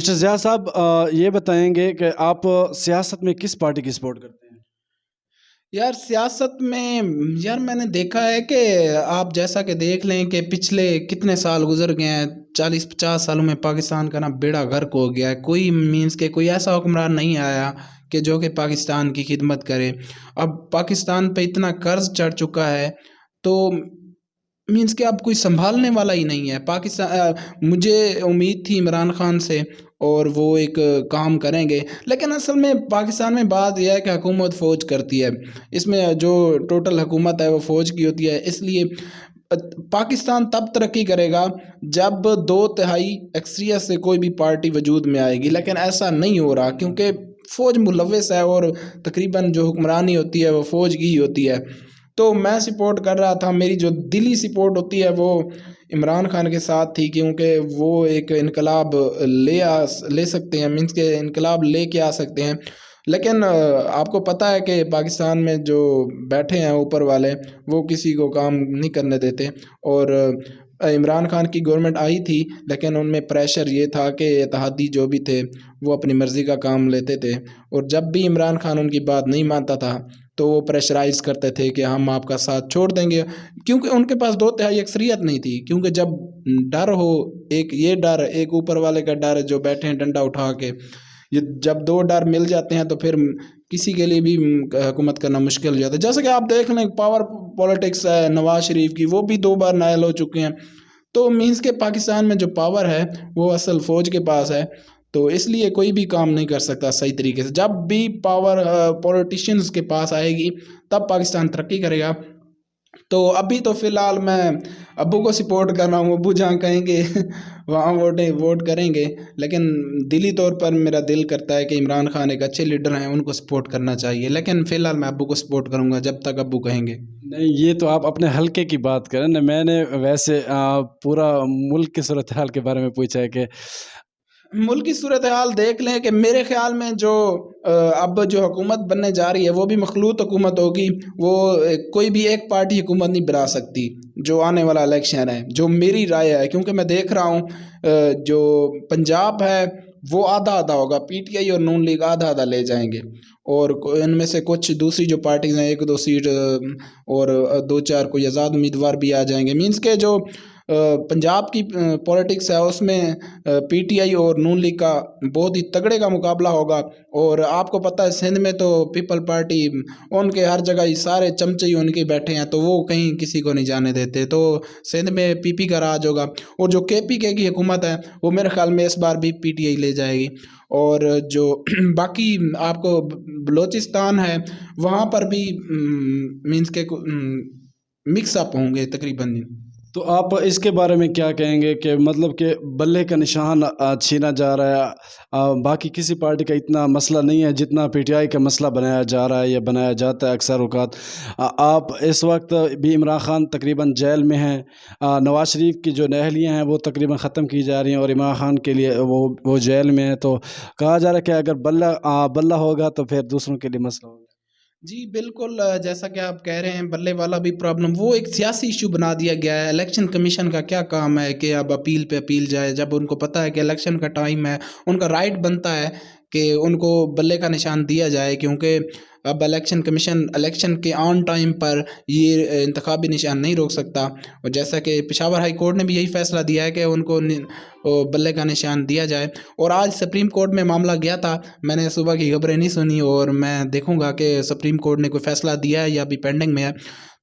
Mister Zia साहब ये बताएँगे कि आप सियासत में किस पार्टी की सपोर्ट करते हैं? यार सियासत में यार मैंने देखा है कि आप जैसा कि देख लें कि पिछले कितने साल गुजर गए हैं। 40-50 सालों में पाकिस्तान का ना बेड़ा गर्क हो गया है। कोई मीन्स के कोई ऐसा हुक्मरान नहीं आया कि जो कि पाकिस्तान की खिदमत करे। अब पाकिस्तान पे इतना कर्ज चढ़ चुका है, तो मीन्स कि अब कोई संभालने वाला ही नहीं है मुझे उम्मीद थी इमरान खान से, और वो एक काम करेंगे। लेकिन असल में पाकिस्तान में बात यह है कि हुकूमत फ़ौज करती है। इसमें जो टोटल हुकूमत है वो फ़ौज की होती है। इसलिए पाकिस्तान तब तरक्की करेगा जब 2/3 अक्सरियत से कोई भी पार्टी वजूद में आएगी, लेकिन ऐसा नहीं हो रहा क्योंकि फ़ौज मुलव्वस है और तकरीबन जो हुक्मरानी होती है वो फ़ौज की ही होती है। तो मैं सपोर्ट कर रहा था, मेरी जो दिली सपोर्ट होती है वो इमरान खान के साथ थी, क्योंकि वो एक इनकलाब ले सकते हैं, मीन्स के इनकलाब लेके आ सकते हैं। लेकिन आपको पता है कि पाकिस्तान में जो बैठे हैं ऊपर वाले, वो किसी को काम नहीं करने देते। और इमरान खान की गवर्नमेंट आई थी, लेकिन उनमें प्रेशर ये था कि इत्तेहादी जो भी थे वो अपनी मर्ज़ी का काम लेते थे, और जब भी इमरान खान उनकी बात नहीं मानता था तो वो प्रेशराइज़ करते थे कि हम आपका साथ छोड़ देंगे, क्योंकि उनके पास 2/3 अक्सरियत नहीं थी। क्योंकि जब डर हो, एक ये डर, एक ऊपर वाले का डर जो बैठे हैं डंडा उठा के, ये जब 2 डर मिल जाते हैं तो फिर किसी के लिए भी हुकूमत करना मुश्किल हो जाता है। जैसे कि आप देख लें, पावर पॉलिटिक्स है नवाज शरीफ की, वो भी 2 बार नायल हो चुके हैं। तो मीन्स के पाकिस्तान में जो पावर है वो असल फ़ौज के पास है, तो इसलिए कोई भी काम नहीं कर सकता सही तरीके से। जब भी पावर पॉलिटिशियंस के पास आएगी तब पाकिस्तान तरक्की करेगा। तो अभी तो फ़िलहाल मैं अब्बू को सपोर्ट कर रहा हूँ, अब्बू जहाँ कहेंगे वहाँ वोट करेंगे। लेकिन दिली तौर पर मेरा दिल करता है कि इमरान खान एक अच्छे लीडर हैं, उनको सपोर्ट करना चाहिए। लेकिन फ़िलहाल मैं अब्बू को सपोर्ट करूँगा जब तक अब्बू कहेंगे। नहीं, ये तो आप अपने हलके की बात करें ना, मैंने वैसे पूरा मुल्क की सूरत हाल के बारे में पूछा है कि मुल्क की सूरत हाल देख लें कि मेरे ख़्याल में जो अब जो हुकूमत बनने जा रही है वो भी मखलूत हुकूमत होगी। वो कोई भी एक पार्टी हुकूमत नहीं बना सकती जो आने वाला इलेक्शन है, जो मेरी राय है। क्योंकि मैं देख रहा हूँ जो पंजाब है वो आधा आधा होगा, पीटीआई और नून लीग आधा आधा ले जाएंगे, और इनमें से कुछ दूसरी जो पार्टीज़ हैं 1-2 सीट और 2-4 कोई आज़ाद उम्मीदवार भी आ जाएंगे। मीन्स के जो पंजाब की पॉलिटिक्स है उसमें पीटीआई और नून लीग का बहुत ही तगड़े का मुकाबला होगा। और आपको पता है सिंध में तो पीपल पार्टी, उनके हर जगह ही सारे चमचे ही उनके बैठे हैं, तो वो कहीं किसी को नहीं जाने देते। तो सिंध में पीपी का राज होगा, और जो केपीके की हुकूमत है वो मेरे ख्याल में इस बार भी पीटीआई ले जाएगी। और जो बाकी आपको बलोचिस्तान है वहाँ पर भी मीन्स के मिक्स अप होंगे तकरीबन। तो आप इसके बारे में क्या कहेंगे कि मतलब कि बल्ले का निशान छीना जा रहा है। बाकी किसी पार्टी का इतना मसला नहीं है जितना पीटीआई का मसला बनाया जा रहा है या बनाया जाता है अक्सर औक़ात। आप इस वक्त भी इमरान खान तकरीबन जेल में हैं, नवाज शरीफ की जो नहलियाँ हैं वो तकरीबन ख़त्म की जा रही हैं और इमरान खान के लिए वो जेल में है। तो कहा जा रहा है कि अगर बल्ला होगा तो फिर दूसरों के लिए मसला होगा। जी बिल्कुल, जैसा कि आप कह रहे हैं बल्ले वाला भी प्रॉब्लम, वो एक सियासी इशू बना दिया गया है। इलेक्शन कमीशन का क्या काम है कि अब अपील पे अपील जाए, जब उनको पता है कि इलेक्शन का टाइम है। उनका राइट बनता है कि उनको बल्ले का निशान दिया जाए, क्योंकि अब इलेक्शन कमीशन इलेक्शन के ऑन टाइम पर ये इंतखाबी निशान नहीं रोक सकता। और जैसा कि पेशावर हाई कोर्ट ने भी यही फैसला दिया है कि उनको वो बल्ले का निशान दिया जाए। और आज सुप्रीम कोर्ट में मामला गया था, मैंने सुबह की खबरें नहीं सुनी, और मैं देखूंगा कि सुप्रीम कोर्ट ने कोई फैसला दिया है या अभी पेंडिंग में है।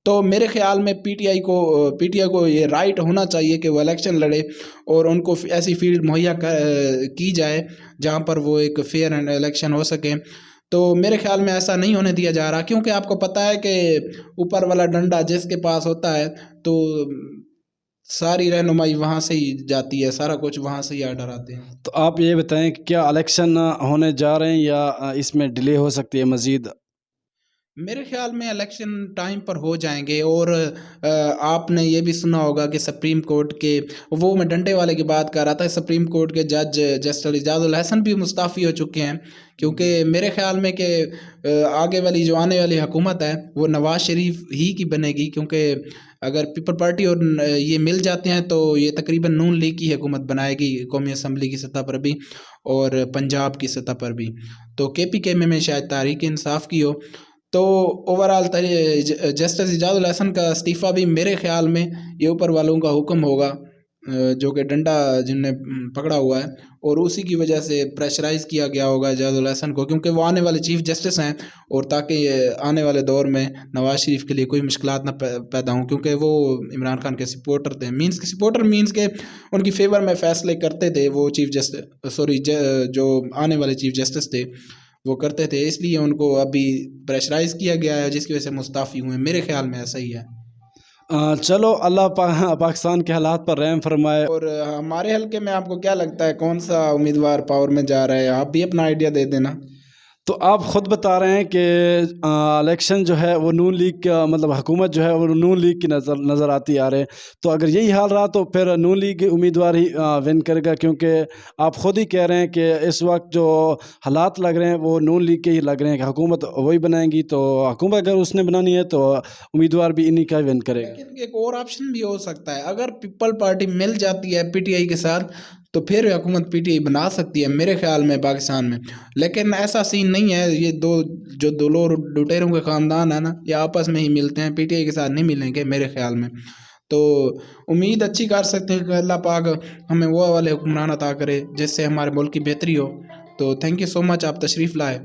तो मेरे ख्याल में पीटीआई को ये राइट होना चाहिए कि वो इलेक्शन लड़े, और उनको ऐसी फील्ड मुहैया की जाए जहाँ पर वो एक फेयर एंड इलेक्शन हो सके। तो मेरे ख्याल में ऐसा नहीं होने दिया जा रहा, क्योंकि आपको पता है कि ऊपर वाला डंडा जिसके पास होता है तो सारी रहनुमाई वहाँ से ही जाती है, सारा कुछ वहाँ से ही आर्डर आते हैं। तो आप ये बताएं कि क्या इलेक्शन होने जा रहे हैं या इसमें डिले हो सकती है मज़ीद। मेरे ख्याल में इलेक्शन टाइम पर हो जाएंगे। और आपने ये भी सुना होगा कि सुप्रीम कोर्ट के, वो मैं डंडे वाले की बात कर रहा था, सुप्रीम कोर्ट के जज जस्टिस इजाज़ुल हसन भी मुस्ताफ़ी हो चुके हैं। क्योंकि मेरे ख्याल में कि आगे वाली जो आने वाली हुकूमत है वो नवाज शरीफ ही की बनेगी, क्योंकि अगर पीपल पार्टी और ये मिल जाते हैं तो ये तकरीबन नून लीग की हुकूमत बनाएगी कौमी असम्बली की सतह पर भी। और पंजाब की सतह पर भी। तो KPK में शायद तहरीक इंसाफ की हो। तो ओवरऑल जस्टिस इजाज़ुल हसन का इस्तीफ़ा भी मेरे ख्याल में ये ऊपर वालों का हुक्म होगा, जो कि डंडा जिनने पकड़ा हुआ है, और उसी की वजह से प्रेशराइज़ किया गया होगा इजाज़ुल हसन को, क्योंकि वो आने वाले चीफ जस्टिस हैं, और ताकि आने वाले दौर में नवाज शरीफ के लिए कोई मुश्किलात ना पैदा हों, क्योंकि वो इमरान खान के सपोर्टर थे। मीन्स के उनकी फेवर में फ़ैसले करते थे वो चीफ जस्टिस, जो आने वाले चीफ जस्टिस थे वो करते थे, इसलिए उनको अभी प्रेशराइज़ किया गया है, जिसकी वजह से मुस्ताफ़ी हुए। मेरे ख्याल में ऐसा ही है। चलो अल्लाह पाकिस्तान के हालात पर रहम फरमाए। और हमारे हल्के में आपको क्या लगता है कौन सा उम्मीदवार पावर में जा रहा है? आप भी अपना आइडिया दे देना। तो आप ख़ुद बता रहे हैं कि इलेक्शन जो है वो नून लीग का, मतलब हुकूमत जो है वो नून लीग की नज़र आती आ रही है। तो अगर यही हाल रहा तो फिर नून लीग उम्मीदवार ही विन करेगा, क्योंकि आप ख़ुद ही कह रहे हैं कि इस वक्त जो हालात लग रहे हैं वो नून लीग के ही लग रहे हैं कि हुकूमत वही बनाएंगी। तो हुकूमत अगर उसने बनानी है तो उम्मीदवार भी इन्हीं का विन करेगा। लेकिन एक और ऑप्शन भी हो सकता है, अगर पीपल पार्टी मिल जाती है PTI के साथ तो फिर हुकूमत PTI बना सकती है मेरे ख्याल में पाकिस्तान में। लेकिन ऐसा सीन नहीं है, ये दो लुटेरों के ख़ानदान है ना, ये आपस में ही मिलते हैं, PTI के साथ नहीं मिलेंगे मेरे ख्याल में। तो उम्मीद अच्छी कर सकते हैं कि अल्लाह पाक हमें वो वाले हुक्मरान अता करे जिससे हमारे मुल्क की बेहतरी हो। तो थैंक यू सो मच, आप तशरीफ़ लाए।